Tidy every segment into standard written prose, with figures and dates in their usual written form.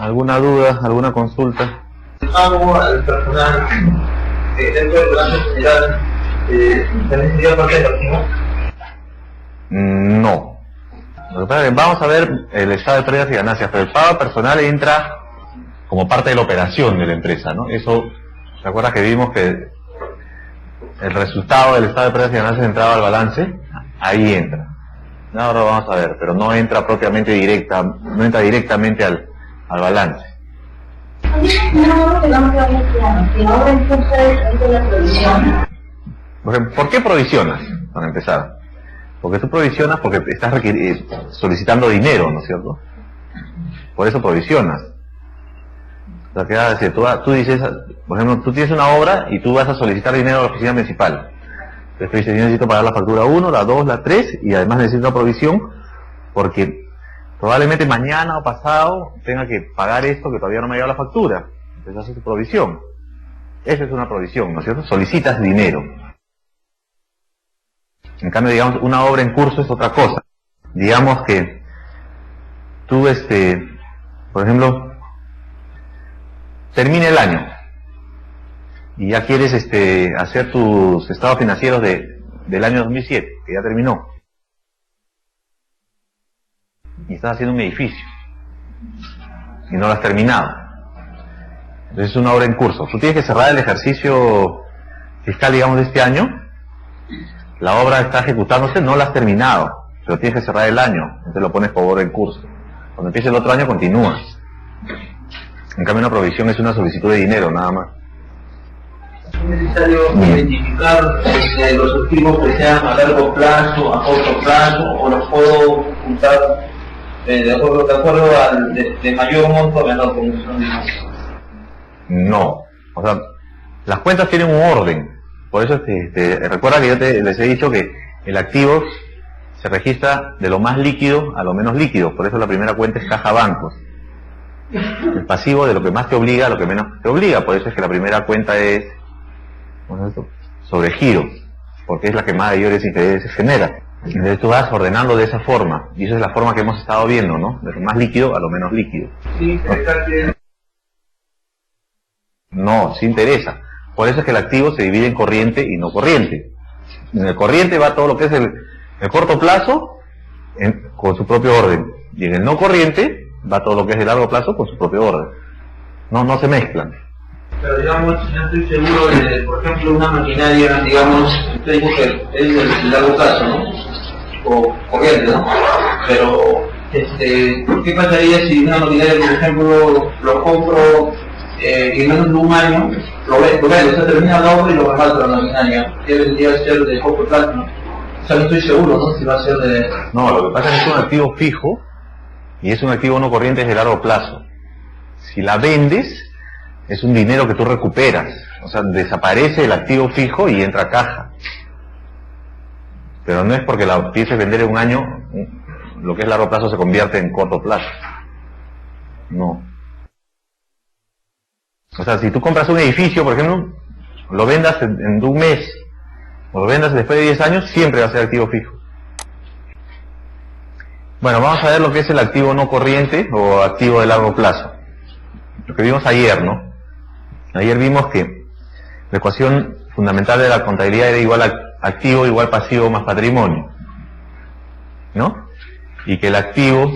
¿Alguna duda, alguna consulta? Pago al personal dentro del balance general, ¿también sería parte del activo? No. Lo que pasa es que vamos a ver el estado de pérdidas y ganancias, pero el pago personal entra como parte de la operación de la empresa, ¿no? Eso, ¿te acuerdas que vimos que el resultado del estado de pérdidas y ganancias entraba al balance? Ahí entra. Ahora lo vamos a ver, pero no entra propiamente no entra directamente al balance. ¿Por qué provisionas? Para empezar. Porque tú provisionas porque estás solicitando dinero, ¿no es cierto? Por eso provisionas. O sea, ¿qué vas a decir? Tú dices, por ejemplo, tú tienes una obra y tú vas a solicitar dinero a la oficina municipal. Entonces tú dices, yo necesito pagar la factura 1, la 2, la 3 y además necesito una provisión porque probablemente mañana o pasado tenga que pagar esto que todavía no me ha llegado la factura. Entonces haces tu provisión. Esa es una provisión, ¿no es cierto? Solicitas dinero. En cambio, digamos, una obra en curso es otra cosa. Digamos que tú, por ejemplo, termina el año y ya quieres hacer tus estados financieros del año 2007, que ya terminó. Y estás haciendo un edificio y no lo has terminado. Entonces es una obra en curso. Tú tienes que cerrar el ejercicio fiscal, digamos, de este año. La obra está ejecutándose, no la has terminado, pero tienes que cerrar el año, entonces lo pones por obra en curso. Cuando empiece el otro año continúas. En cambio una provisión es una solicitud de dinero, nada más. ¿Es necesario identificar los activos que sean a largo plazo, a corto plazo, o los puedo juntar de acuerdo al de mayor monto a menor comisión? No, o sea, las cuentas tienen un orden. Por eso recuerda que yo les he dicho que el activo se registra de lo más líquido a lo menos líquido. Por eso la primera cuenta es caja bancos. El pasivo de lo que más te obliga a lo que menos te obliga. Por eso es que la primera cuenta es sobre giro, porque es la que mayores intereses genera. Entonces tú vas ordenando de esa forma. Y esa es la forma que hemos estado viendo, ¿no? De lo más líquido a lo menos líquido. Sí, No, sí interesa. Por eso es que el activo se divide en corriente y no corriente. En el corriente va todo lo que es el corto plazo con su propio orden. Y en el no corriente va todo lo que es el largo plazo con su propio orden. No se mezclan. Pero digamos, no estoy seguro de, por ejemplo, una maquinaria, digamos, usted dijo que es el largo plazo, ¿no? O corriente, ¿no? Pero, ¿qué pasaría si una maquinaria, por ejemplo, lo compro y en menos de un año, lo vendo, o sea, termina la obra y lo reparto la maquinaria? ¿Qué vendría a ser de corto plazo, no? O sea, no estoy seguro, ¿no? Si va a ser de... No, lo que pasa es que es un activo fijo y es un activo no corriente de largo plazo. Si la vendes, es un dinero que tú recuperas. O sea, desaparece el activo fijo y entra a caja. Pero no es porque la empieces a vender en un año, lo que es largo plazo se convierte en corto plazo. No. O sea, si tú compras un edificio, por ejemplo, lo vendas en un mes, o lo vendas después de 10 años, siempre va a ser activo fijo. Bueno, vamos a ver lo que es el activo no corriente o activo de largo plazo. Lo que vimos ayer, ¿no? Ayer vimos que la ecuación fundamental de la contabilidad era igual a activo igual pasivo más patrimonio, ¿no? Y que el activo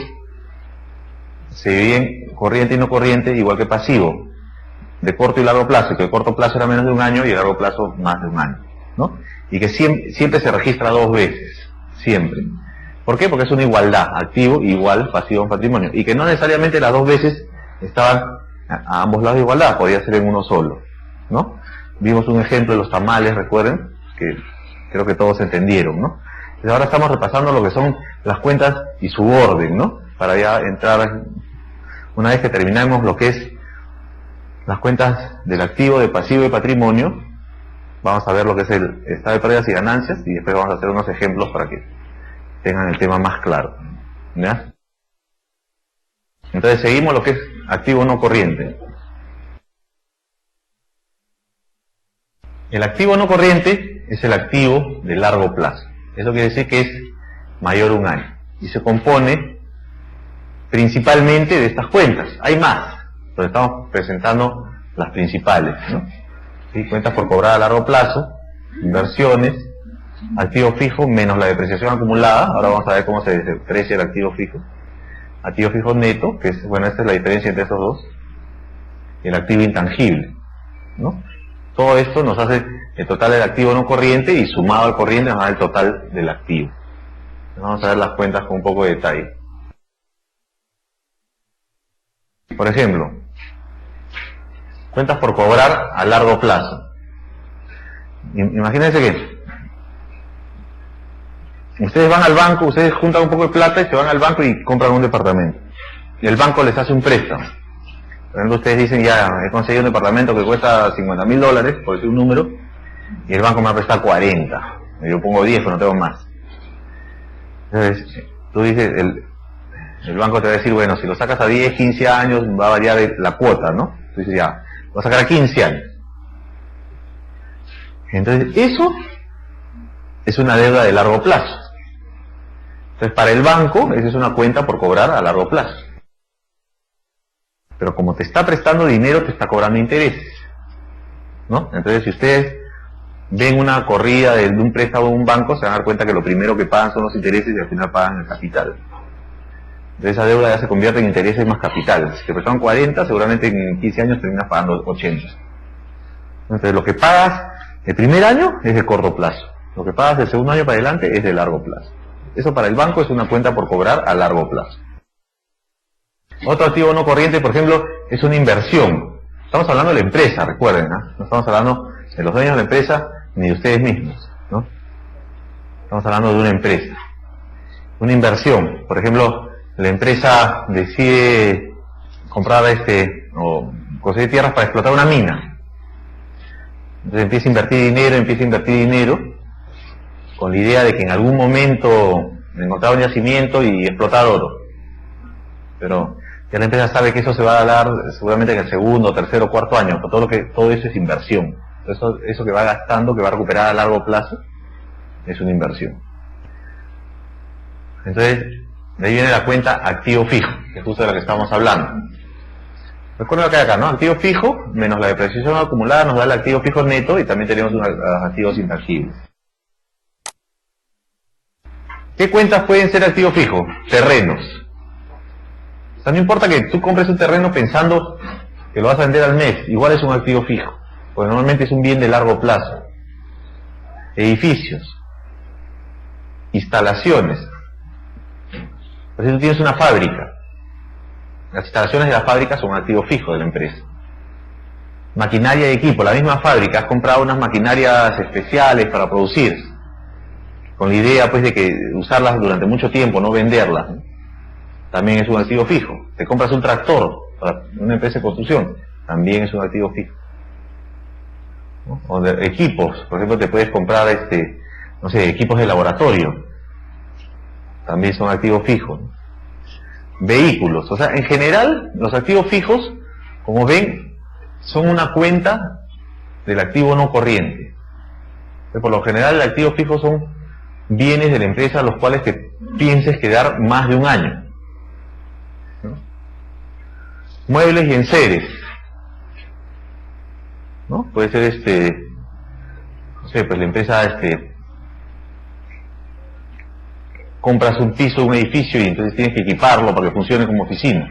se divide en corriente y no corriente igual que pasivo, de corto y largo plazo, y que el corto plazo era menos de un año y el largo plazo más de un año, ¿no? Y que siempre se registra dos veces, siempre. ¿Por qué? Porque es una igualdad, activo igual pasivo patrimonio, y que no necesariamente las dos veces estaban a ambos lados de igualdad, podía ser en uno solo, ¿no? Vimos un ejemplo de los tamales, recuerden, que creo que todos entendieron, ¿no? Entonces ahora estamos repasando lo que son las cuentas y su orden, ¿no? Para ya entrar, una vez que terminamos lo que es las cuentas del activo, de pasivo y patrimonio, vamos a ver lo que es el estado de pérdidas y ganancias, y después vamos a hacer unos ejemplos para que tengan el tema más claro, ¿ya? Entonces seguimos lo que es activo no corriente. El activo no corriente es el activo de largo plazo. Eso quiere decir que es mayor a un año. Y se compone principalmente de estas cuentas. Hay más, Entonces estamos presentando las principales, ¿no? ¿Sí? Cuentas por cobrar a largo plazo, inversiones, activo fijo menos la depreciación acumulada. Ahora vamos a ver cómo se deprecia el activo fijo. Activo fijo neto, que es, bueno, esta es la diferencia entre estos dos. El activo intangible, ¿no? Todo esto nos hace el total del activo no corriente y sumado al corriente nos da el total del activo. Vamos a ver las cuentas con un poco de detalle. Por ejemplo, cuentas por cobrar a largo plazo. Imagínense que ustedes van al banco, ustedes juntan un poco de plata y se van al banco y compran un departamento. Y el banco les hace un préstamo. Por ejemplo, ustedes dicen, ya, he conseguido un departamento que cuesta $50.000, por decir un número, y el banco me va a prestar 40. Yo pongo 10, pero no tengo más. Entonces, tú dices, el banco te va a decir, bueno, si lo sacas a 10, 15 años, va a variar la cuota, ¿no? Tú dices, ya, lo voy a sacar a 15 años. Entonces, eso es una deuda de largo plazo. Entonces, para el banco, esa es una cuenta por cobrar a largo plazo. Pero como te está prestando dinero, te está cobrando intereses, ¿no? Entonces, si ustedes ven una corrida de un préstamo de un banco, se van a dar cuenta que lo primero que pagan son los intereses y al final pagan el capital. Entonces, esa deuda ya se convierte en intereses más capital. Si te prestaron 40, seguramente en 15 años terminas pagando 80. Entonces, lo que pagas el primer año es de corto plazo. Lo que pagas del segundo año para adelante es de largo plazo. Eso para el banco es una cuenta por cobrar a largo plazo. Otro activo no corriente, por ejemplo, es una inversión. Estamos hablando de la empresa, recuerden, ¿no? No estamos hablando de los dueños de la empresa ni de ustedes mismos, ¿no? Estamos hablando de una empresa. Una inversión, por ejemplo, la empresa decide comprar o conseguir tierras para explotar una mina. Entonces empieza a invertir dinero, con la idea de que en algún momento encontrar un yacimiento y explotar oro. Pero ya la empresa sabe que eso se va a dar seguramente en el segundo, tercero, cuarto año, pero todo eso es inversión. Eso que va gastando, que va a recuperar a largo plazo, es una inversión. Entonces, de ahí viene la cuenta activo fijo, que es justo de la que estamos hablando. Recuerden lo que hay acá, ¿no? Activo fijo menos la depreciación acumulada nos da el activo fijo neto y también tenemos los activos intangibles. ¿Qué cuentas pueden ser activo fijo? Terrenos. O sea, no importa que tú compres un terreno pensando que lo vas a vender al mes, igual es un activo fijo, porque normalmente es un bien de largo plazo. Edificios, instalaciones. Por ejemplo, tienes una fábrica. Las instalaciones de la fábrica son un activo fijo de la empresa. Maquinaria y equipo. La misma fábrica, has comprado unas maquinarias especiales para producir, con la idea pues de que usarlas durante mucho tiempo, no venderlas, ¿no? También es un activo fijo. Te compras un tractor para una empresa de construcción, también es un activo fijo, ¿no? O de equipos, por ejemplo, te puedes comprar equipos de laboratorio, también son activos fijos, ¿no? Vehículos, o sea, en general los activos fijos, como ven, son una cuenta del activo no corriente. Entonces, por lo general el activo fijo son bienes de la empresa a los cuales te pienses quedar más de un año, ¿no? Muebles y enseres, ¿no? Puede ser pues la empresa compras un piso, un edificio y entonces tienes que equiparlo para que funcione como oficina.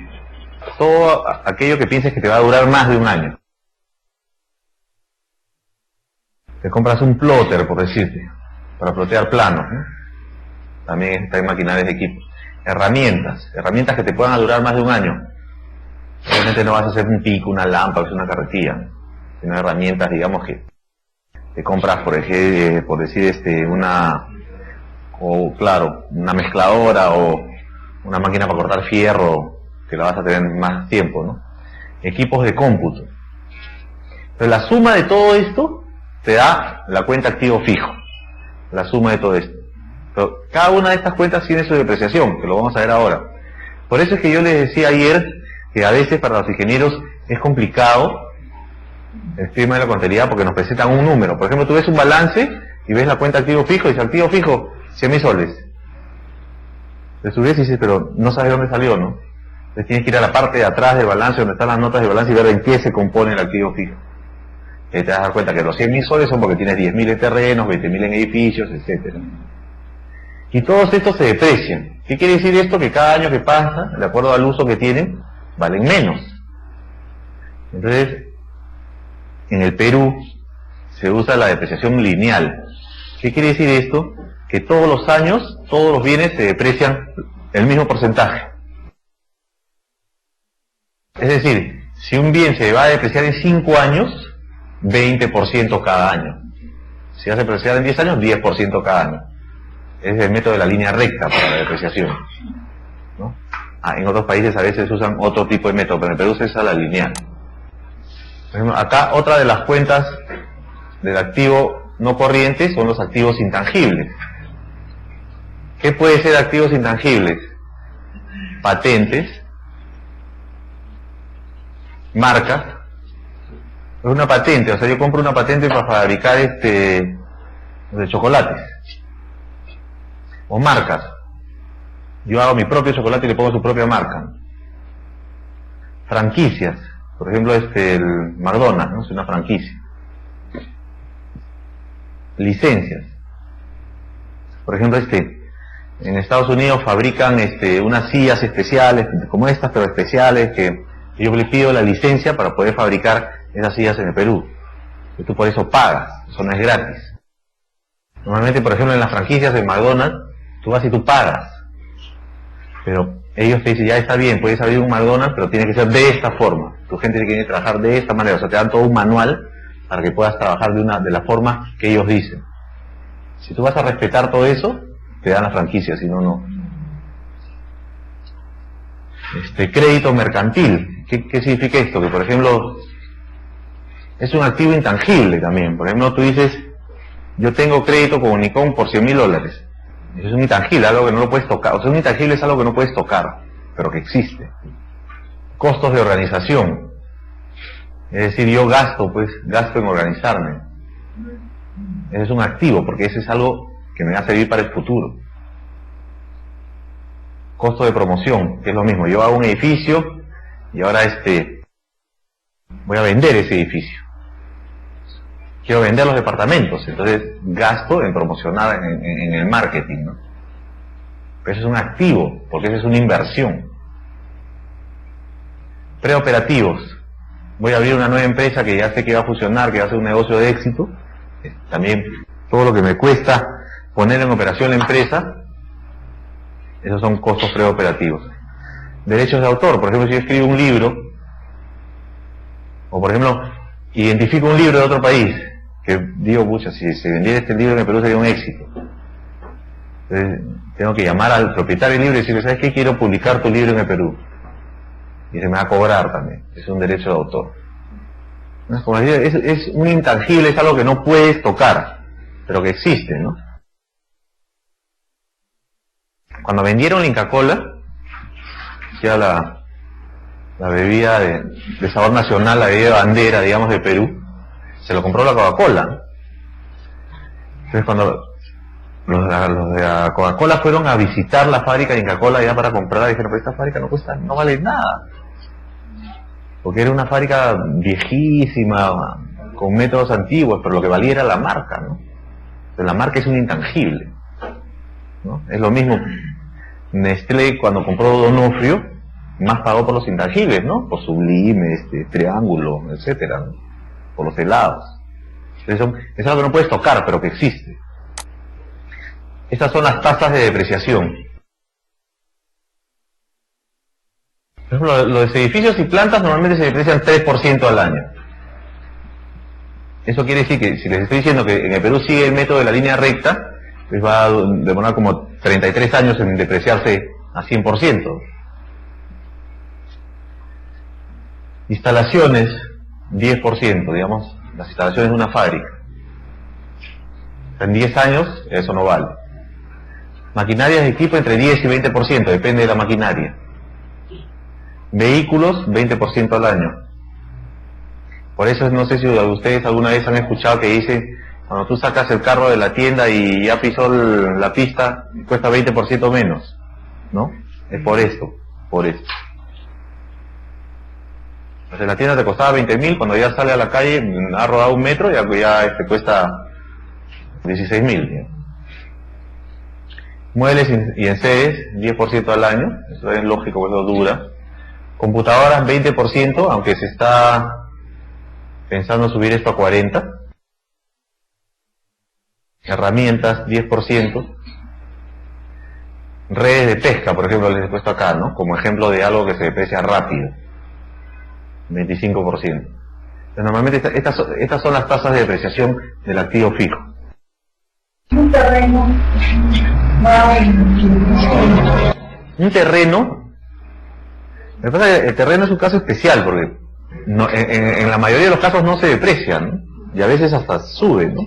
Todo aquello que pienses que te va a durar más de un año. Te compras un plotter, por decirte, para plotear planos, ¿no? También está en maquinarias de equipo. Herramientas que te puedan durar más de un año. Obviamente no vas a hacer un pico, una lámpara, una carretilla, ¿no? Sino herramientas, digamos, que te compras, por decir, una mezcladora o una máquina para cortar fierro, que la vas a tener más tiempo, ¿no? Equipos de cómputo. Pero la suma de todo esto te da la cuenta activo fijo. La suma de todo esto. Pero cada una de estas cuentas tiene su depreciación, que lo vamos a ver ahora. Por eso es que yo les decía ayer que a veces para los ingenieros es complicado el tema de la contabilidad porque nos presentan un número. Por ejemplo, tú ves un balance y ves la cuenta activo fijo y dice activo fijo 100.000 soles. Te subes y dices, pero no sabes de dónde salió, ¿no? Entonces tienes que ir a la parte de atrás del balance, donde están las notas de balance, y ver en qué se compone el activo fijo. Te vas a dar cuenta que los 100.000 soles son porque tienes 10.000 en terrenos, 20.000 en edificios, etcétera. Y todos estos se deprecian. ¿Qué quiere decir esto? Que cada año que pasa, de acuerdo al uso que tienen, valen menos. Entonces, en el Perú se usa la depreciación lineal. ¿Qué quiere decir esto? Que todos los años, todos los bienes se deprecian el mismo porcentaje. Es decir, si un bien se va a depreciar en 5 años, 20% cada año. Si va a depreciar en 10 años, 10% cada año. Es el método de la línea recta para la depreciación, ¿no? En otros países a veces usan otro tipo de método, pero en el Perú se usa la lineal. Por ejemplo, acá otra de las cuentas del activo no corriente son los activos intangibles. ¿Qué puede ser activos intangibles? Patentes, marcas. Es una patente, o sea, yo compro una patente para fabricar de chocolates. O marcas. Yo hago mi propio chocolate y le pongo su propia marca. Franquicias. Por ejemplo, el McDonald's, ¿no? Es una franquicia. Licencias. Por ejemplo, en Estados Unidos fabrican unas sillas especiales, como estas, pero especiales, que yo le pido la licencia para poder fabricar esas sillas en el Perú. Y tú por eso pagas, eso no es gratis. Normalmente, por ejemplo, en las franquicias de McDonald's, tú vas y tú pagas. Pero ellos te dicen, ya está bien, puedes abrir un McDonald's, pero tiene que ser de esta forma. Tu gente tiene que trabajar de esta manera. O sea, te dan todo un manual para que puedas trabajar de la forma que ellos dicen. Si tú vas a respetar todo eso, te dan la franquicia, si no, no. Crédito mercantil. ¿Qué significa esto? Que, por ejemplo, es un activo intangible también. Por ejemplo, tú dices, yo tengo crédito con Unicom por $100.000. Eso es un intangible, algo que no lo puedes tocar. O sea, un intangible es algo que no puedes tocar, pero que existe. Costos de organización. Es decir, yo gasto en organizarme. Ese es un activo, porque ese es algo que me va a servir para el futuro. Costo de promoción, que es lo mismo. Yo hago un edificio y ahora voy a vender ese edificio. Quiero vender los departamentos, entonces gasto en promocionar en el marketing, ¿no? Pero eso es un activo, porque eso es una inversión. Preoperativos. Voy a abrir una nueva empresa que ya sé que va a funcionar, que va a ser un negocio de éxito. También todo lo que me cuesta poner en operación la empresa, esos son costos preoperativos. Derechos de autor, por ejemplo, si yo escribo un libro, o por ejemplo, identifico un libro de otro país, que digo, pucha, si se vendiera este libro en el Perú sería un éxito. Entonces, tengo que llamar al propietario del libro y decirle, ¿sabes qué? Quiero publicar tu libro en el Perú. Y se me va a cobrar también. Es un derecho de autor. Es un intangible, es algo que no puedes tocar, pero que existe, ¿no? Cuando vendieron la Inca Kola, que era la bebida de sabor nacional, la bebida de bandera, digamos, de Perú, se lo compró la Coca-Cola. Entonces cuando los de la Coca-Cola fueron a visitar la fábrica de Inca Kola ya para comprarla, dijeron, pero esta fábrica no vale nada. Porque era una fábrica viejísima, con métodos antiguos, pero lo que valía era la marca, ¿no? Entonces, la marca es un intangible, ¿no? Es lo mismo, Nestlé cuando compró Donofrio, más pagó por los intangibles, ¿no? Por Sublime, Triángulo, etcétera, ¿no? Por los helados. Entonces, es algo que no puedes tocar, pero que existe. Estas son las tasas de depreciación. Por ejemplo, los edificios y plantas normalmente se deprecian 3% al año. Eso quiere decir que si les estoy diciendo que en el Perú sigue el método de la línea recta, pues va a demorar como 33 años en depreciarse a 100%. Instalaciones, 10%, digamos, las instalaciones de una fábrica. En 10 años, eso no vale. Maquinaria de equipo entre 10 y 20%, depende de la maquinaria. Vehículos, 20% al año. Por eso no sé si ustedes alguna vez han escuchado que dicen, cuando tú sacas el carro de la tienda y ya pisó la pista, cuesta 20% menos, ¿no? Es por esto, por esto. Pues en la tienda te costaba 20.000, cuando ya sale a la calle, ha rodado 1 metro, ya cuesta 16.000. Muebles y enseres, 10% al año, eso es lógico, pues eso dura. Computadoras, 20%, aunque se está pensando subir esto a 40%. Herramientas, 10%. Redes de pesca, por ejemplo, les he puesto acá, ¿no? Como ejemplo de algo que se deprecia rápido. 25%. Entonces, normalmente estas son las tasas de depreciación del activo fijo. Un terreno. Un terreno, lo que pasa es que el terreno es un caso especial porque no, en la mayoría de los casos no se deprecia, ¿no? Y a veces hasta sube, ¿no?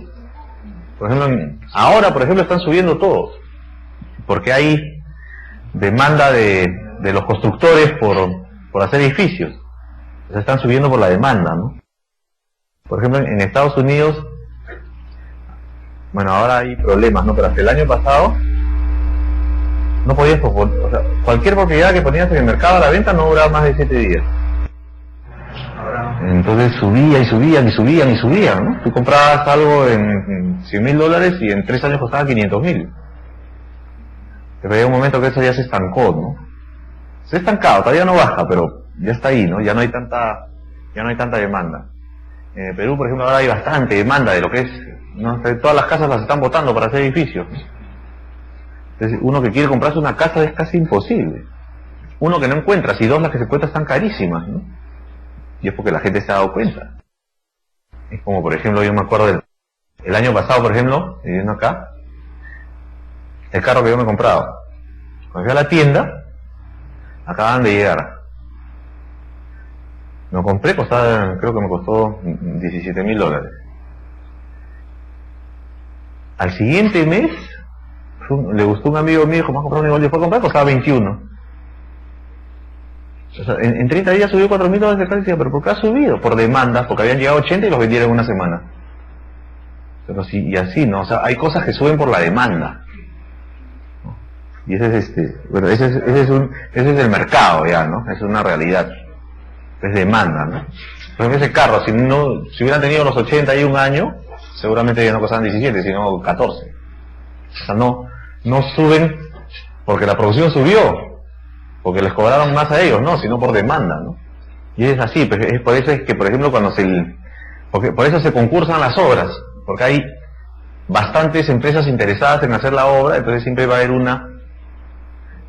Por ejemplo, ahora, por ejemplo, están subiendo todos, porque hay demanda de los constructores por hacer edificios. Se están subiendo por la demanda, ¿no? Por ejemplo, en Estados Unidos, bueno, ahora hay problemas, ¿no? Pero hasta el año pasado no podías, o sea, cualquier propiedad que ponías en el mercado a la venta no duraba más de 7 días. Entonces subía y subían y subían y subían, ¿no? Tú comprabas algo en $100.000 y en 3 años costaba 500.000. Pero hay un momento que eso ya se estancó, ¿no? Se ha estancado, todavía no baja, pero ya está ahí, ¿no? Ya no hay tanta demanda. En Perú, por ejemplo, ahora hay bastante demanda de lo que es, ¿no? Todas las casas las están botando para hacer edificios. Entonces, uno que quiere comprarse una casa es casi imposible. Uno que no encuentra, si dos las que se encuentran están carísimas, ¿no? Y es porque la gente se ha dado cuenta. Es como, por ejemplo, yo me acuerdo el año pasado, por ejemplo, viviendo acá, el carro que yo me compraba. Cuando fui a la tienda, acaban de llegar. Lo compré, creo que me costó $17.000. Al siguiente mes, le gustó un amigo mío, dijo, ¿me has comprado un igual? Yo fui a comprar, costaba 21. O sea, en 30 días subió $4.000 de precio, pero ¿por qué ha subido? Por demanda, porque habían llegado 80 y los vendieron en una semana. Pero sí, y así, ¿no? O sea, hay cosas que suben por la demanda. Y ese es ese es el mercado ya, ¿no? Es una realidad. Es demanda, ¿no? Por ejemplo, ese carro, si hubieran tenido los 80 y un año, seguramente ya no costaban 17, sino 14. O sea, no suben porque la producción subió, porque les cobraron más a ellos, no, sino por demanda, ¿no? Y es así, por eso es que, por ejemplo, por eso se concursan las obras, porque hay bastantes empresas interesadas en hacer la obra, entonces siempre va a haber una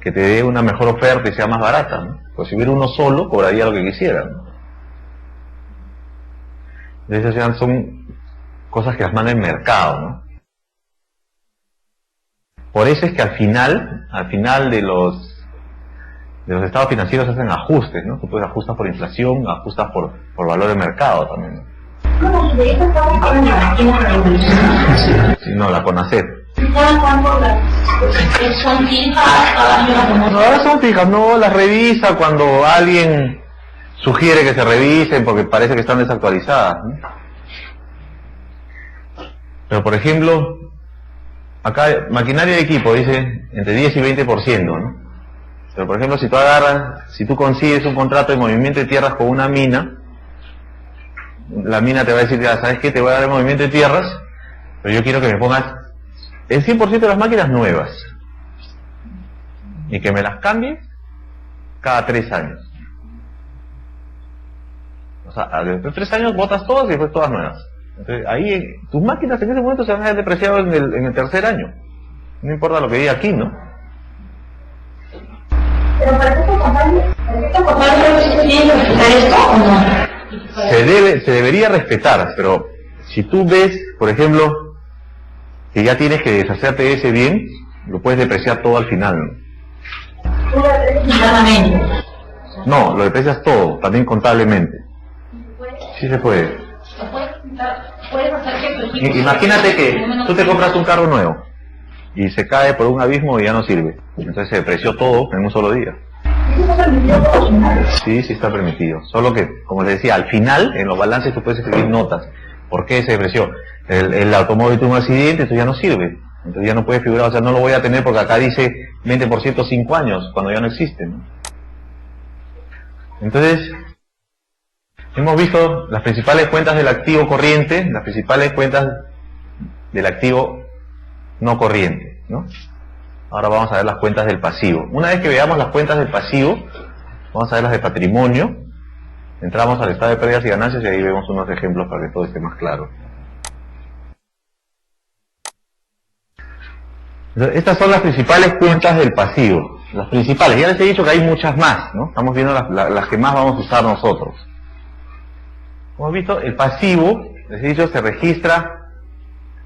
que te dé una mejor oferta y sea más barata, ¿no? Pues si hubiera uno solo, cobraría lo que quisiera, ¿no? Entonces ya son cosas que las manda el mercado, ¿no? Por eso es que al final de los estados financieros se hacen ajustes, ¿no? Tú puedes ajustar por inflación, ajustas por valor de mercado también, ¿no? ¿Cómo se esta estaba con la revolución? Sí, no, la CONACET. ¿Cada cuánto son fijas? No, ahora son fijas, no, las revisa cuando alguien sugiere que se revisen porque parece que están desactualizadas, ¿no? Pero por ejemplo, acá maquinaria de equipo dice entre 10 y 20%, ¿no? Pero por ejemplo, si tú consigues un contrato de movimiento de tierras con una mina, la mina te va a decir, ya, ¿sabes qué? Te voy a dar el movimiento de tierras, pero yo quiero que me pongas el 100% de las máquinas nuevas y que me las cambies cada 3 años. O sea, después de 3 años botas todas y después todas nuevas. Entonces, ahí tus máquinas en ese momento se van a ver depreciadas en el tercer año. No importa lo que diga aquí, ¿no? Pero para qué se tiene que respetar esto o no? Se debería respetar, pero si tú ves, por ejemplo, que ya tienes que deshacerte de ese bien, lo puedes depreciar todo al final, ¿no? No, lo deprecias todo, también contablemente. Sí se puede. Imagínate que tú te compras un carro nuevo y se cae por un abismo y ya no sirve. Entonces se depreció todo en un solo día. Sí, sí está permitido. Solo que, como les decía, al final, en los balances tú puedes escribir notas. ¿Por qué se depreció? El automóvil tuvo un accidente, esto ya no sirve. Entonces ya no puede figurar, o sea, no lo voy a tener porque acá dice 20% 5 años, cuando ya no existe, ¿no? Entonces, Hemos visto las principales cuentas del activo corriente, las principales cuentas del activo no corriente, ¿no? Ahora vamos a ver las cuentas del pasivo. Una vez que veamos las cuentas del pasivo, vamos a ver las de patrimonio. Entramos al estado de pérdidas y ganancias y ahí vemos unos ejemplos para que todo esté más claro. Estas son las principales cuentas del pasivo. Las principales, ya les he dicho que hay muchas más, ¿no? Estamos viendo las que más vamos a usar nosotros. Como hemos visto, el pasivo, les he dicho, se registra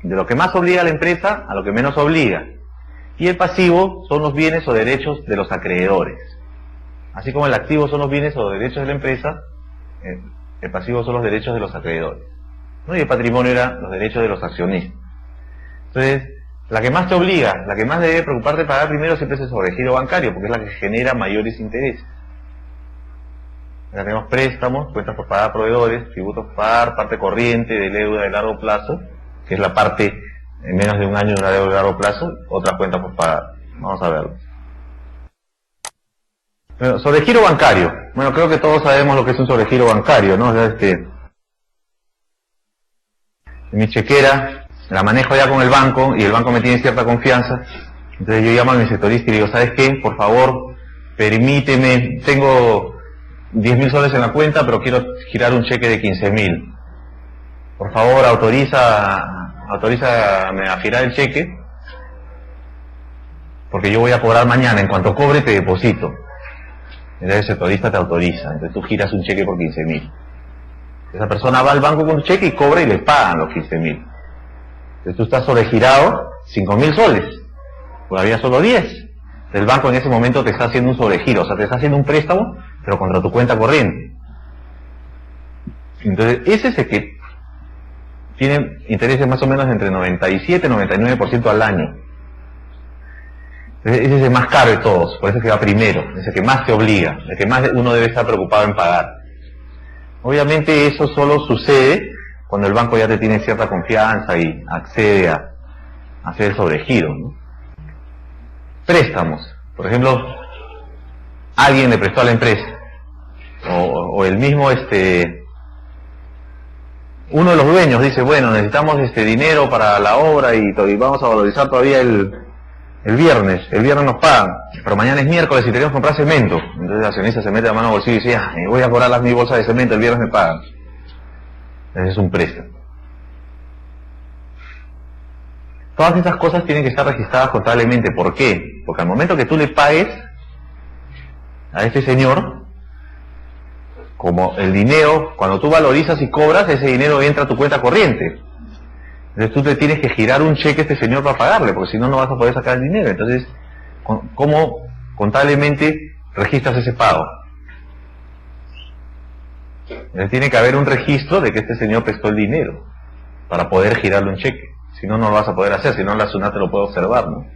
de lo que más obliga a la empresa a lo que menos obliga. Y el pasivo son los bienes o derechos de los acreedores. Así como el activo son los bienes o derechos de la empresa, el pasivo son los derechos de los acreedores, ¿no? Y el patrimonio eran los derechos de los accionistas. Entonces, la que más te obliga, la que más debe preocuparte pagar primero siempre es el sobregiro bancario, porque es la que genera mayores intereses. Acá tenemos préstamos, cuentas por pagar a proveedores, tributos por pagar, parte corriente de deuda de largo plazo, que es la parte en menos de un año de una deuda de largo plazo, otra cuenta por pagar. Vamos a verlo. Bueno, sobregiro bancario. Bueno, creo que todos sabemos lo que es un sobregiro bancario, ¿no? O sea, en mi chequera la manejo ya con el banco y el banco me tiene cierta confianza. Entonces yo llamo a mi sectorista y digo, ¿sabes qué? Por favor, permíteme, tengo 10.000 soles en la cuenta, pero quiero girar un cheque de 15.000. Por favor, autorízame a girar el cheque, porque yo voy a cobrar mañana. En cuanto cobre, te deposito. Entonces el sectorista te autoriza. Entonces tú giras un cheque por 15.000. Esa persona va al banco con un cheque y cobra y le pagan los 15.000. Entonces tú estás sobregirado 5.000 soles. Todavía solo 10. El banco en ese momento te está haciendo un sobregiro, o sea, te está haciendo un préstamo, pero contra tu cuenta corriente. Entonces, ese es el que tiene intereses más o menos entre 97 y 99% al año. Ese es el más caro de todos, por eso es que va primero, es el que más te obliga, el que más uno debe estar preocupado en pagar. Obviamente eso solo sucede cuando el banco ya te tiene cierta confianza y accede a hacer el sobregiro, ¿no? Préstamos, por ejemplo, alguien le prestó a la empresa, o el mismo, uno de los dueños dice, bueno, necesitamos dinero para la obra y vamos a valorizar todavía el viernes nos pagan, pero mañana es miércoles y tenemos que comprar cemento. Entonces el accionista se mete la mano al bolsillo y dice, voy a cobrar mi bolsa de cemento, el viernes me pagan. Ese es un préstamo. Todas estas cosas tienen que estar registradas contablemente. ¿Por qué? Porque al momento que tú le pagues a este señor, como el dinero, cuando tú valorizas y cobras, ese dinero entra a tu cuenta corriente. Entonces tú te tienes que girar un cheque a este señor para pagarle, porque si no, no vas a poder sacar el dinero. Entonces, ¿cómo contablemente registras ese pago? Entonces tiene que haber un registro de que este señor prestó el dinero para poder girarle un cheque. Si no, no lo vas a poder hacer, si no la SUNAT te lo puede observar, ¿no? O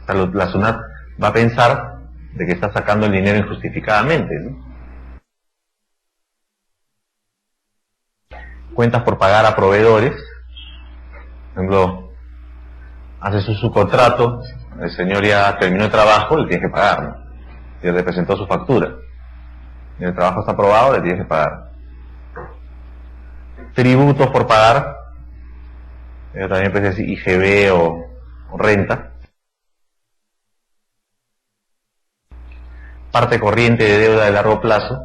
sea, la SUNAT va a pensar de que está sacando el dinero injustificadamente, ¿no? Cuentas por pagar a proveedores. Por ejemplo, hace su subcontrato, el señor ya terminó el trabajo, le tienes que pagar, ¿no? Y le presentó su factura. Y el trabajo está aprobado, le tienes que pagar. Tributos por pagar. También puede ser IGB o renta. Parte corriente de deuda de largo plazo.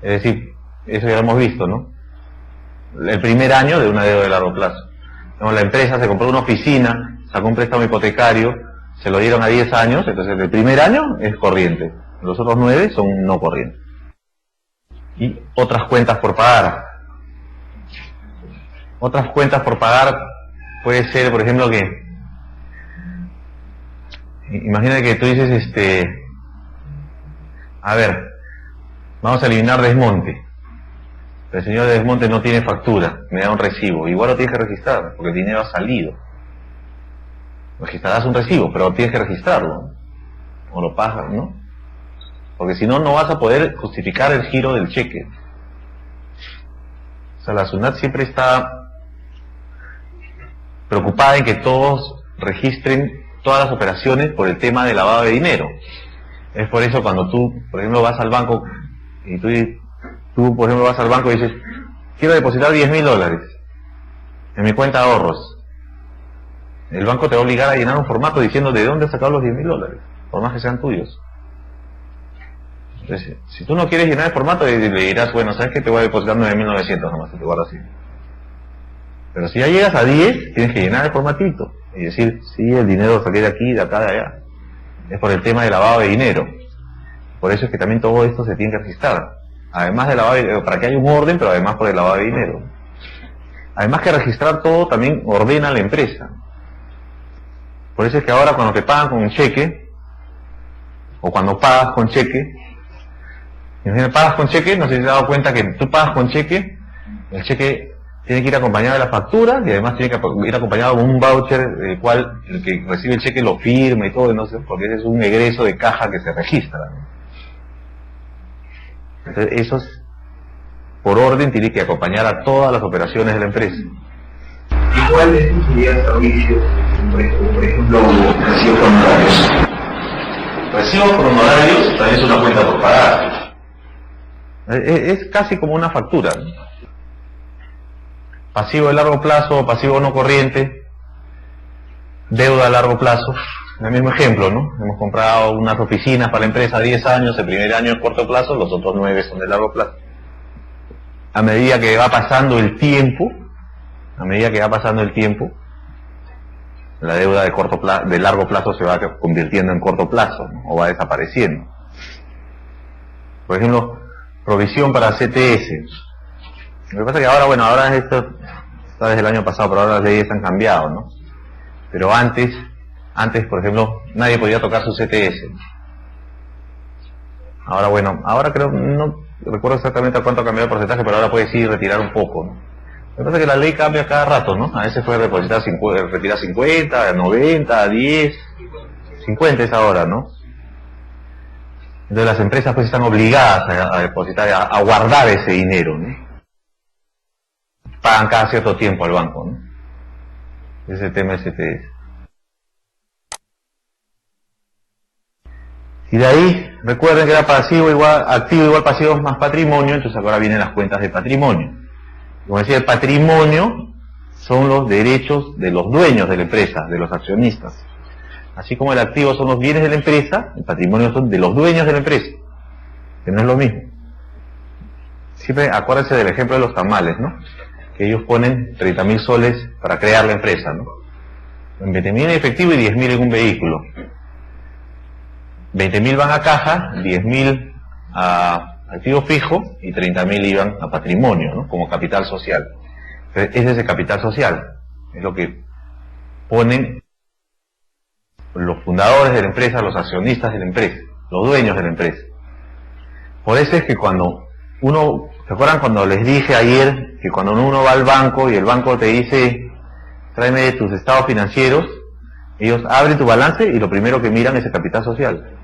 Es decir, eso ya lo hemos visto, ¿no? El primer año de una deuda de largo plazo. La empresa se compró una oficina, sacó un préstamo hipotecario, se lo dieron a 10 años, entonces el primer año es corriente. Los otros 9 son no corrientes. Y otras cuentas por pagar. Otras cuentas por pagar puede ser, por ejemplo, que imagina que tú dices, a ver, vamos a eliminar desmonte. El señor de desmonte no tiene factura, me da un recibo. Igual lo tienes que registrar, porque el dinero ha salido. Registrarás un recibo, pero tienes que registrarlo. O lo pagas, ¿no? Porque si no, no vas a poder justificar el giro del cheque. O sea, la SUNAT siempre está preocupada en que todos registren todas las operaciones por el tema de lavado de dinero. Es por eso cuando tú, por ejemplo, vas al banco y tú Tú, por ejemplo, vas al banco y dices, quiero depositar $10.000 en mi cuenta de ahorros. El banco te va a obligar a llenar un formato diciendo de dónde has sacado los $10.000, por más que sean tuyos. Entonces, si tú no quieres llenar el formato, le dirás, bueno, ¿sabes qué? Te voy a depositar 9.900 nomás, te guardo así. Pero si ya llegas a 10, tienes que llenar el formatito y decir, sí, el dinero lo saqué de aquí, de acá, de allá. Es por el tema de lavado de dinero. Por eso es que también todo esto se tiene que registrar. Además de lavado de dinero, para que haya un orden, pero además por el lavado de dinero. Además que registrar todo también ordena la empresa. Por eso es que ahora cuando te pagan con un cheque, o cuando pagas con cheque, pagas con cheque, no sé si te has dado cuenta que tú pagas con cheque, el cheque tiene que ir acompañado de la factura y además tiene que ir acompañado con un voucher, el cual el que recibe el cheque lo firma y todo, no sé, porque ese es un egreso de caja que se registra, ¿no? Entonces, esos, por orden, tiene que acompañar a todas las operaciones de la empresa. ¿Y cuál de estos sería servicios, por ejemplo, recibos por honorarios? Recibos por honorarios también es una cuenta por pagar. Es casi como una factura, ¿no? Pasivo de largo plazo, pasivo no corriente, deuda a largo plazo. El mismo ejemplo, ¿no? Hemos comprado unas oficinas para la empresa 10 años, el primer año es corto plazo, los otros 9 son de largo plazo. A medida que va pasando el tiempo, la deuda de largo plazo se va convirtiendo en corto plazo, ¿no? O va desapareciendo. Por ejemplo, provisión para CTS. Lo que pasa es que ahora, bueno, ahora esto está desde el año pasado, pero ahora las leyes han cambiado, ¿no? Pero antes, por ejemplo, nadie podía tocar su CTS. Ahora, bueno, ahora creo, no recuerdo exactamente a cuánto ha cambiado el porcentaje, pero ahora puedes ir y retirar un poco, ¿no? Lo que pasa es que la ley cambia cada rato, ¿no? A veces puede depositar retirar 50, 90, 10, 50 es ahora, ¿no? Entonces las empresas pues están obligadas a depositar, a guardar ese dinero, ¿no? Pagan cada cierto tiempo al banco, ¿no? Ese tema es CTS. Y de ahí, recuerden que era pasivo igual, activo igual pasivo más patrimonio, entonces ahora vienen las cuentas de patrimonio. Como decía, el patrimonio son los derechos de los dueños de la empresa, de los accionistas. Así como el activo son los bienes de la empresa, el patrimonio son de los dueños de la empresa, que no es lo mismo. Siempre acuérdense del ejemplo de los tamales, ¿no? Que ellos ponen 30.000 soles para crear la empresa, ¿no? 20.000 en efectivo y 10.000 en un vehículo. 20.000 van a caja, 10.000 a activo fijo y 30.000 iban a patrimonio, ¿no? Como capital social. Entonces, ese es el capital social. Es lo que ponen los fundadores de la empresa, los accionistas de la empresa, los dueños de la empresa. Por eso es que cuando uno, ¿se acuerdan cuando les dije ayer que cuando uno va al banco y el banco te dice, tráeme tus estados financieros, ellos abren tu balance y lo primero que miran es el capital social?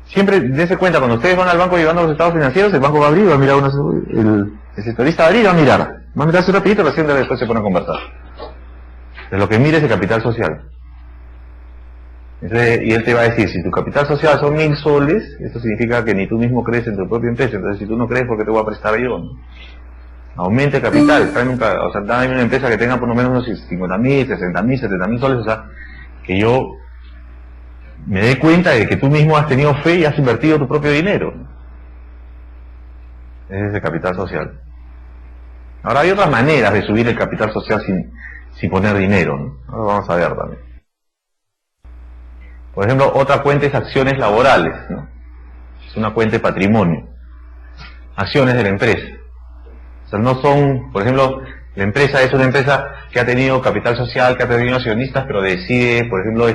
Siempre dense cuenta, cuando ustedes van al banco llevando los estados financieros, el banco va a abrir, va a mirar el sectorista va a abrir y va a mirar su rapidito, recién después se pone a conversar. De lo que mira es el capital social. Entonces, y él te va a decir, si tu capital social son 1.000 soles, eso significa que ni tú mismo crees en tu propia empresa. Entonces, si tú no crees, ¿por qué te voy a prestar yo? ¿No? Aumente el capital, dame una empresa que tenga por lo menos unos 50.000, 60.000, 70.000 soles, o sea, que yo me dé cuenta de que tú mismo has tenido fe y has invertido tu propio dinero. Ese es el capital social. Ahora hay otras maneras de subir el capital social sin poner dinero, ¿no? Ahora vamos a ver también. Por ejemplo, otra cuenta es acciones laborales, ¿no? Es una cuenta de patrimonio. Acciones de la empresa. O sea, no son, por ejemplo, la empresa es una empresa que ha tenido capital social, que ha tenido accionistas, pero decide, por ejemplo,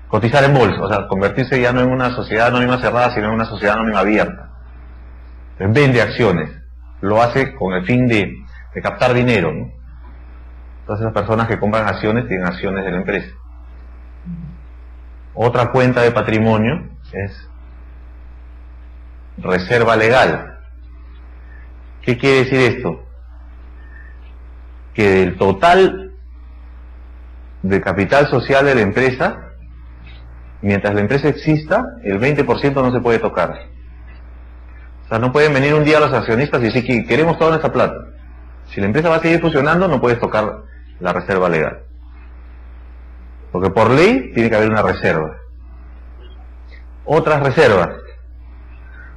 cotizar en bolsa, o sea, convertirse ya no en una sociedad anónima cerrada, sino en una sociedad anónima abierta. Entonces, vende acciones. Lo hace con el fin de captar dinero, ¿no? Entonces las personas que compran acciones tienen acciones de la empresa. Otra cuenta de patrimonio es reserva legal. ¿Qué quiere decir esto? Que del total de capital social de la empresa, mientras la empresa exista, el 20% no se puede tocar. O sea, no pueden venir un día los accionistas y decir que queremos toda nuestra plata. Si la empresa va a seguir funcionando, no puedes tocar la reserva legal. Porque por ley tiene que haber una reserva. Otras reservas.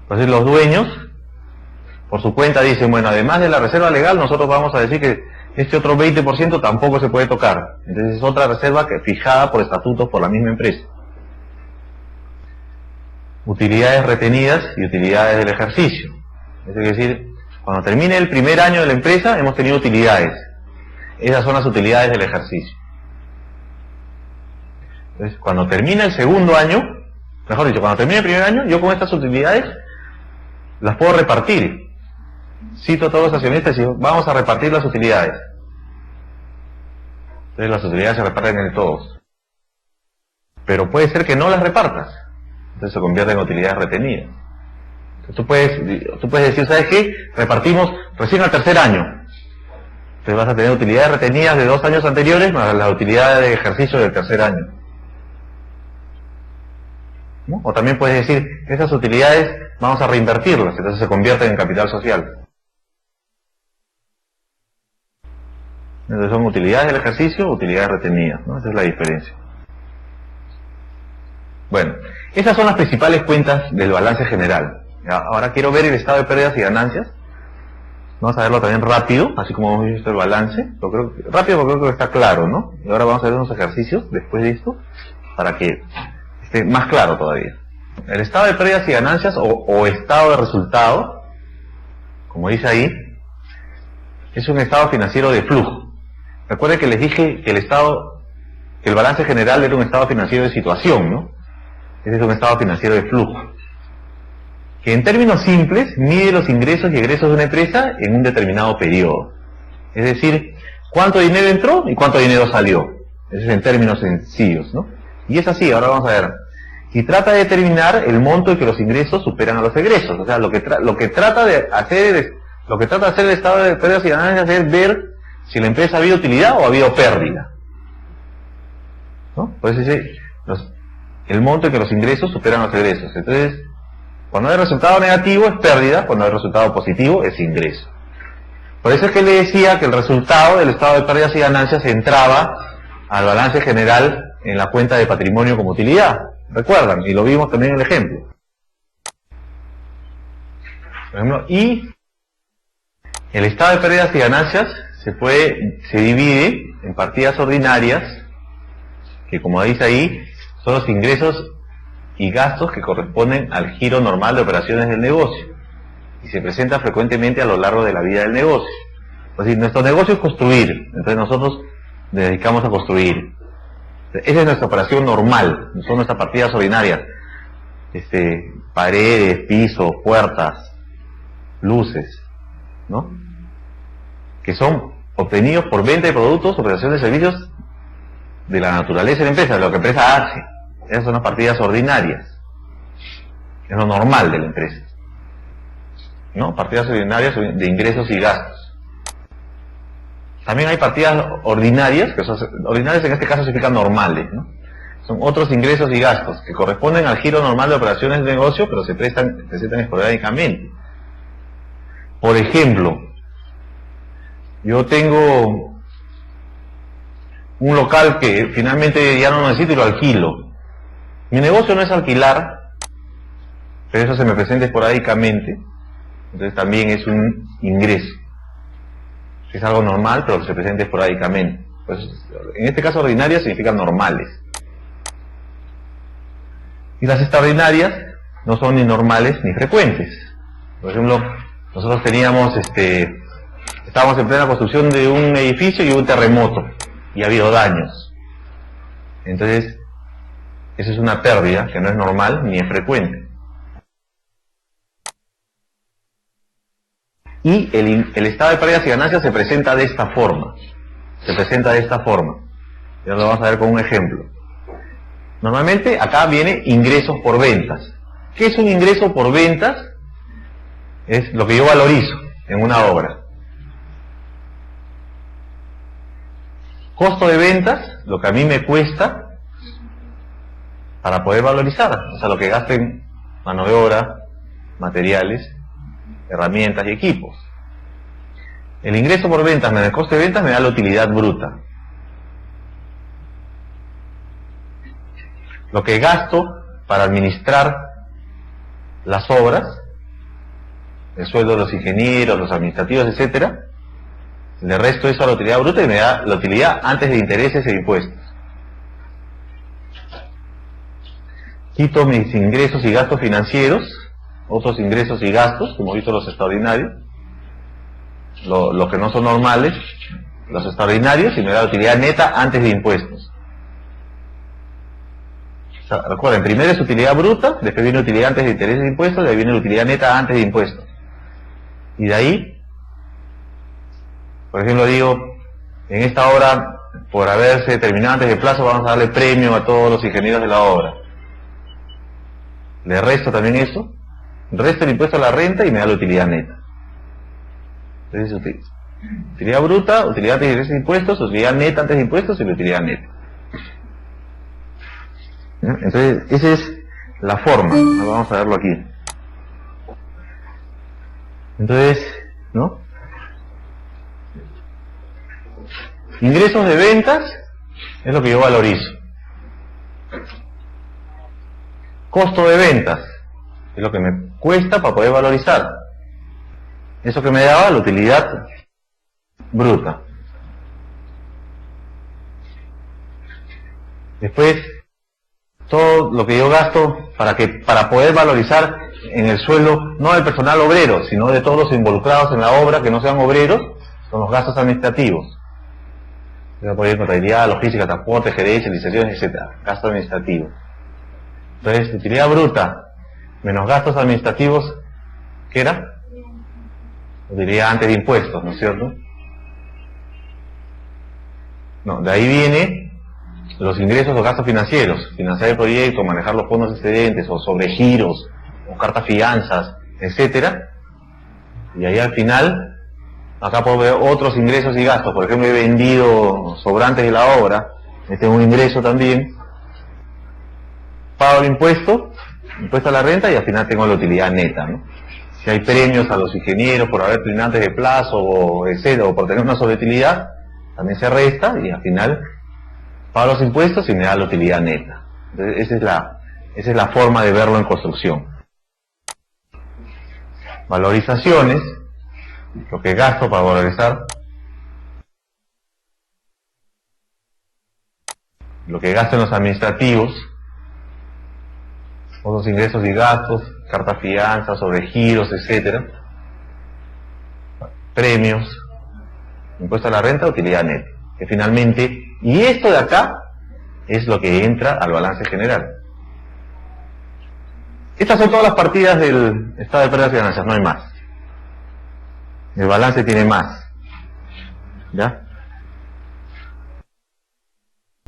Entonces los dueños, por su cuenta, dicen, bueno, además de la reserva legal, nosotros vamos a decir que este otro 20% tampoco se puede tocar. Entonces es otra reserva que fijada por estatutos por la misma empresa. Utilidades retenidas y utilidades del ejercicio. Es decir, cuando termine el primer año de la empresa, hemos tenido utilidades. Esas son las utilidades del ejercicio. Entonces, cuando termina el segundo año, mejor dicho, cuando termine el primer año, yo con estas utilidades las puedo repartir. Cito a todos los accionistas y digo, vamos a repartir las utilidades. Entonces las utilidades se reparten entre todos. Pero puede ser que no las repartas. Entonces se convierte en utilidades retenidas. Entonces tú puedes decir, ¿sabes qué? Repartimos recién al tercer año. Entonces vas a tener utilidades retenidas de 2 años anteriores más las utilidades de ejercicio del tercer año. ¿No? O también puedes decir, esas utilidades vamos a reinvertirlas, entonces se convierten en capital social. Entonces son utilidades del ejercicio, utilidades retenidas, ¿no? Esa es la diferencia. Bueno, esas son las principales cuentas del balance general. Ahora quiero ver el estado de pérdidas y ganancias. Vamos a verlo también rápido, así como hemos visto el balance. Rápido porque creo que está claro, ¿no? Y ahora vamos a ver unos ejercicios después de esto, para que esté más claro todavía. El estado de pérdidas y ganancias, o estado de resultado, como dice ahí, es un estado financiero de flujo. Recuerden que les dije que el balance general era un estado financiero de situación, ¿no? Ese es un estado financiero de flujo, que en términos simples mide los ingresos y egresos de una empresa en un determinado periodo. Es decir, cuánto dinero entró y cuánto dinero salió. Eso es en términos sencillos, ¿no? Y es así, ahora vamos a ver. Y trata de determinar el monto en que los ingresos superan a los egresos. O sea, lo que trata de hacer el estado de pérdidas y ganancias es ver si la empresa ha habido utilidad o ha habido pérdida, ¿no? Por eso dice el monto en que los ingresos superan a los egresos. Entonces, cuando hay resultado negativo es pérdida, cuando hay resultado positivo es ingreso. Por eso es que le decía que el resultado del estado de pérdidas y ganancias entraba al balance general en la cuenta de patrimonio como utilidad. ¿Recuerdan? Y lo vimos también en el ejemplo. Por ejemplo, y el estado de pérdidas y ganancias se divide en partidas ordinarias, que como dice ahí, son los ingresos y gastos que corresponden al giro normal de operaciones del negocio, y se presenta frecuentemente a lo largo de la vida del negocio. Es decir, nuestro negocio es construir, entonces nosotros nos dedicamos a construir. Esa es nuestra operación normal, son nuestras partidas ordinarias. Paredes, pisos, puertas, luces, ¿no? Que son obtenidos por venta de productos o prestación de servicios de la naturaleza de la empresa, de lo que la empresa hace. Esas son las partidas ordinarias. Es lo normal de la empresa, ¿no? Partidas ordinarias de ingresos y gastos. También hay partidas ordinarias, que son ordinarias en este caso significan normales, ¿no? Son otros ingresos y gastos que corresponden al giro normal de operaciones de negocio, pero se presentan esporádicamente. Por ejemplo, yo tengo un local que finalmente ya no necesito y lo alquilo. Mi negocio no es alquilar, pero eso se me presenta esporádicamente, entonces también es un ingreso. Es algo normal, pero que se presenta esporádicamente. Pues, en este caso, ordinarias significan normales. Y las extraordinarias no son ni normales ni frecuentes. Por ejemplo, nosotros estábamos en plena construcción de un edificio y hubo un terremoto, y ha habido daños. Entonces, eso es una pérdida que no es normal ni es frecuente. Y el estado de pérdidas y ganancias se presenta de esta forma. Ya lo vamos a ver con un ejemplo. Normalmente acá viene ingresos por ventas. ¿Qué es un ingreso por ventas? Es lo que yo valorizo en una obra. Costo de ventas, lo que a mí me cuesta para poder valorizar. O sea, lo que gasten mano de obra, materiales, herramientas y equipos. El ingreso por ventas menos el coste de ventas me da la utilidad bruta. Lo que gasto para administrar las obras, el sueldo de los ingenieros, los administrativos, etcétera, le resto eso a la utilidad bruta y me da la utilidad antes de intereses e impuestos. Quito mis ingresos y gastos financieros, otros ingresos y gastos, como he visto los extraordinarios, los que no son normales, los extraordinarios, y me da la utilidad neta antes de impuestos. O sea, recuerden, primero es utilidad bruta, después viene utilidad antes de intereses e impuestos, de ahí viene utilidad neta antes de impuestos. Y de ahí, por ejemplo, digo, en esta obra, por haberse terminado antes del plazo, vamos a darle premio a todos los ingenieros de la obra. Le resto también eso, resto el impuesto a la renta y me da la utilidad neta. Entonces, utilidad bruta, utilidad antes de intereses e impuestos, utilidad neta antes de impuestos y la utilidad neta. Entonces, esa es la forma. Vamos a verlo aquí. Entonces, ¿no? Ingresos de ventas es lo que yo valorizo. Costo de ventas es lo que me cuesta para poder valorizar. Eso que me daba la utilidad bruta. Después, todo lo que yo gasto para poder valorizar en el sueldo, no del personal obrero, sino de todos los involucrados en la obra que no sean obreros, son los gastos administrativos. Contabilidad, logística, transporte, gerencia, licitaciones, etcétera. Gastos administrativos. Entonces, utilidad bruta menos gastos administrativos, ¿qué era? Utilidad antes de impuestos, ¿no es cierto? No, de ahí viene los ingresos o gastos financieros, financiar el proyecto, manejar los fondos excedentes o sobregiros, o cartas fianzas, etcétera. Y ahí al final, acá puedo ver otros ingresos y gastos. Por ejemplo, he vendido sobrantes de la obra, tengo un ingreso también, pago el impuesto a la renta y al final tengo la utilidad neta, ¿no? Si hay premios a los ingenieros por haber terminado antes de plazo, o etcétera, o por tener una sobreutilidad, también se resta y al final pago los impuestos y me da la utilidad neta. Entonces, esa es la forma de verlo en construcción. Valorizaciones, lo que gasto para valorizar, lo que gasto en los administrativos, otros ingresos y gastos, cartas fianzas, sobregiros, etcétera, premios, impuesto a la renta, utilidad neta, que finalmente, y esto de acá es lo que entra al balance general. Estas son todas las partidas del estado de pérdidas y ganancias, no hay más. El balance tiene más, ¿ya?